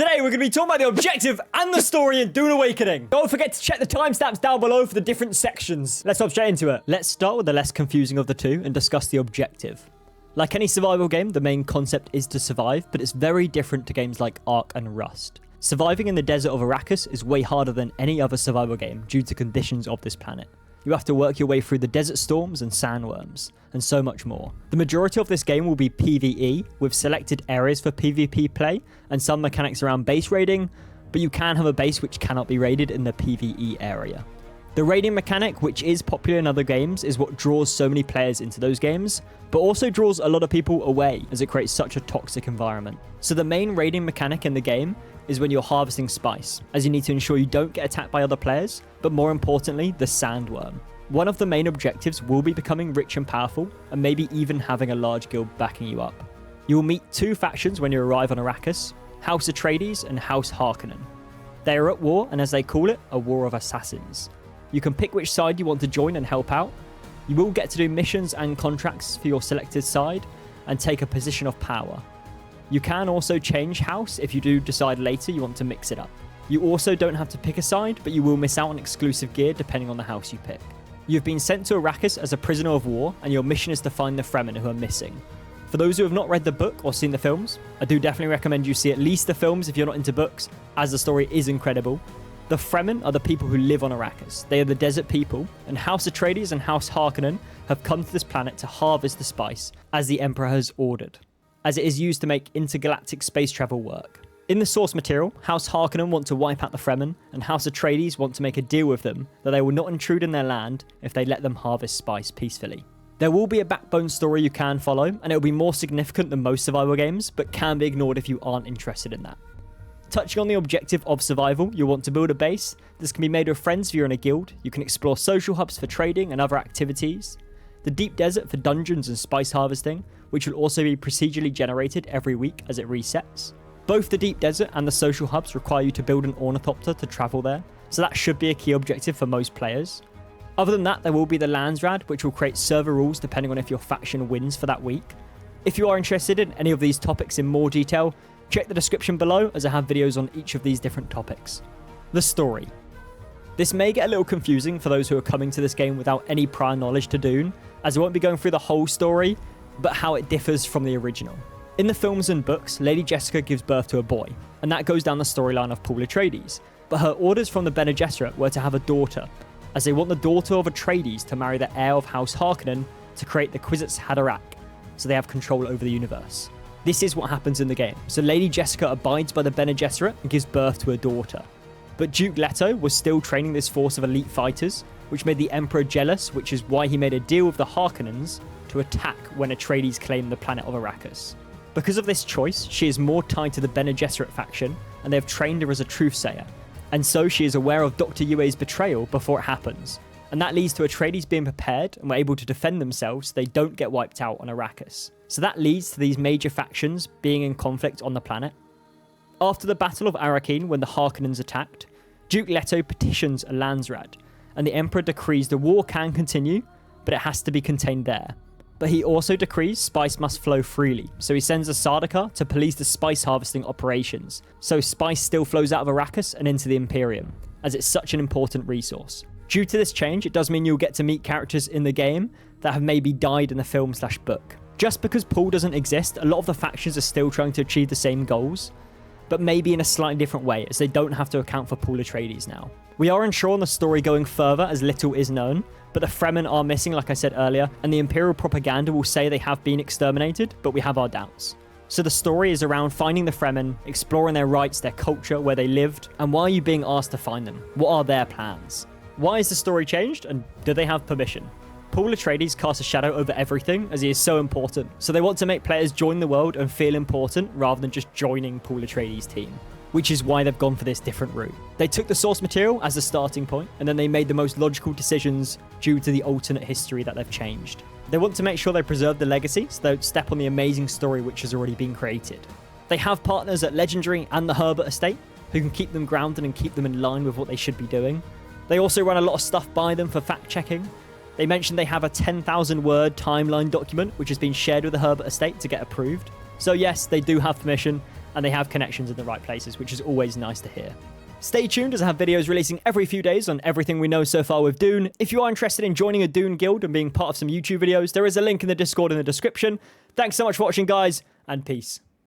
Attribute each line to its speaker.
Speaker 1: Today we're going to be talking about the objective and the story in Dune Awakening. Don't forget to check the timestamps down below for the different sections. Let's hop straight into it. Let's start with the less confusing of the two and discuss the objective. Like any survival game, the main concept is to survive, but it's very different to games like Ark and Rust. Surviving in the desert of Arrakis is way harder than any other survival game due to conditions of this planet. You have to work your way through the desert storms and sandworms, and so much more. The majority of this game will be PvE, with selected areas for PvP play, and some mechanics around base raiding, but you can have a base which cannot be raided in the PvE area. The raiding mechanic, which is popular in other games, is what draws so many players into those games, but also draws a lot of people away as it creates such a toxic environment. So the main raiding mechanic in the game is when you're harvesting spice, as you need to ensure you don't get attacked by other players, but more importantly, the sandworm. One of the main objectives will be becoming rich and powerful, and maybe even having a large guild backing you up. You will meet two factions when you arrive on Arrakis, House Atreides and House Harkonnen. They are at war, and as they call it, a war of assassins. You can pick which side you want to join and help out. You will get to do missions and contracts for your selected side, and take a position of power. You can also change house if you do decide later you want to mix it up. You also don't have to pick a side, but you will miss out on exclusive gear depending on the house you pick. You've been sent to Arrakis as a prisoner of war, and your mission is to find the Fremen who are missing. For those who have not read the book or seen the films, I do definitely recommend you see at least the films if you're not into books, as the story is incredible. The Fremen are the people who live on Arrakis. They are the desert people, and House Atreides and House Harkonnen have come to this planet to harvest the spice, as the Emperor has ordered, as it is used to make intergalactic space travel work. In the source material, House Harkonnen want to wipe out the Fremen, and House Atreides want to make a deal with them that they will not intrude in their land if they let them harvest spice peacefully. There will be a backbone story you can follow, and it will be more significant than most survival games, but can be ignored if you aren't interested in that. Touching on the objective of survival, you'll want to build a base. This can be made with friends if you're in a guild. You can explore social hubs for trading and other activities. The deep desert for dungeons and spice harvesting, which will also be procedurally generated every week as it resets. Both the deep desert and the social hubs require you to build an ornithopter to travel there, so that should be a key objective for most players. Other than that, there will be the Landsraad, which will create server rules depending on if your faction wins for that week. If you are interested in any of these topics in more detail, check the description below as I have videos on each of these different topics. The story. This may get a little confusing for those who are coming to this game without any prior knowledge to Dune, as I won't be going through the whole story, but how it differs from the original. In the films and books, Lady Jessica gives birth to a boy, and that goes down the storyline of Paul Atreides, but her orders from the Bene Gesserit were to have a daughter, as they want the daughter of Atreides to marry the heir of House Harkonnen to create the Kwisatz Haderach, so they have control over the universe. This is what happens in the game, so Lady Jessica abides by the Bene Gesserit and gives birth to a daughter. But Duke Leto was still training this force of elite fighters, which made the Emperor jealous, which is why he made a deal with the Harkonnens to attack when Atreides claimed the planet of Arrakis. Because of this choice, she is more tied to the Bene Gesserit faction, and they have trained her as a truthsayer, and so she is aware of Dr. Yue's betrayal before it happens, and that leads to Atreides being prepared and were able to defend themselves so they don't get wiped out on Arrakis. So that leads to these major factions being in conflict on the planet. After the Battle of Arrakeen, when the Harkonnens attacked, Duke Leto petitions a Landsraad, and the Emperor decrees the war can continue, but it has to be contained there. But he also decrees spice must flow freely, so he sends a Sardaukar to police the spice harvesting operations, so spice still flows out of Arrakis and into the Imperium, as it's such an important resource. Due to this change, it does mean you'll get to meet characters in the game that have maybe died in the film/book. Just because Paul doesn't exist, a lot of the factions are still trying to achieve the same goals, but maybe in a slightly different way, as they don't have to account for Paul Atreides now. We are unsure on the story going further, as little is known, but the Fremen are missing, like I said earlier, and the Imperial propaganda will say they have been exterminated, but we have our doubts. So the story is around finding the Fremen, exploring their rights, their culture, where they lived, and why are you being asked to find them? What are their plans? Why is the story changed, and do they have permission? Paul Atreides casts a shadow over everything, as he is so important, so they want to make players join the world and feel important rather than just joining Paul Atreides' team, which is why they've gone for this different route. They took the source material as the starting point, and then they made the most logical decisions due to the alternate history that they've changed. They want to make sure they preserve the legacy, so they don't step on the amazing story which has already been created. They have partners at Legendary and the Herbert Estate, who can keep them grounded and keep them in line with what they should be doing. They also run a lot of stuff by them for fact-checking. They mentioned they have a 10,000 word timeline document which has been shared with the Herbert Estate to get approved. So yes, they do have permission, and they have connections in the right places, which is always nice to hear. Stay tuned as I have videos releasing every few days on everything we know so far with Dune. If you are interested in joining a Dune Guild and being part of some YouTube videos, there is a link in the Discord in the description. Thanks so much for watching, guys, and peace.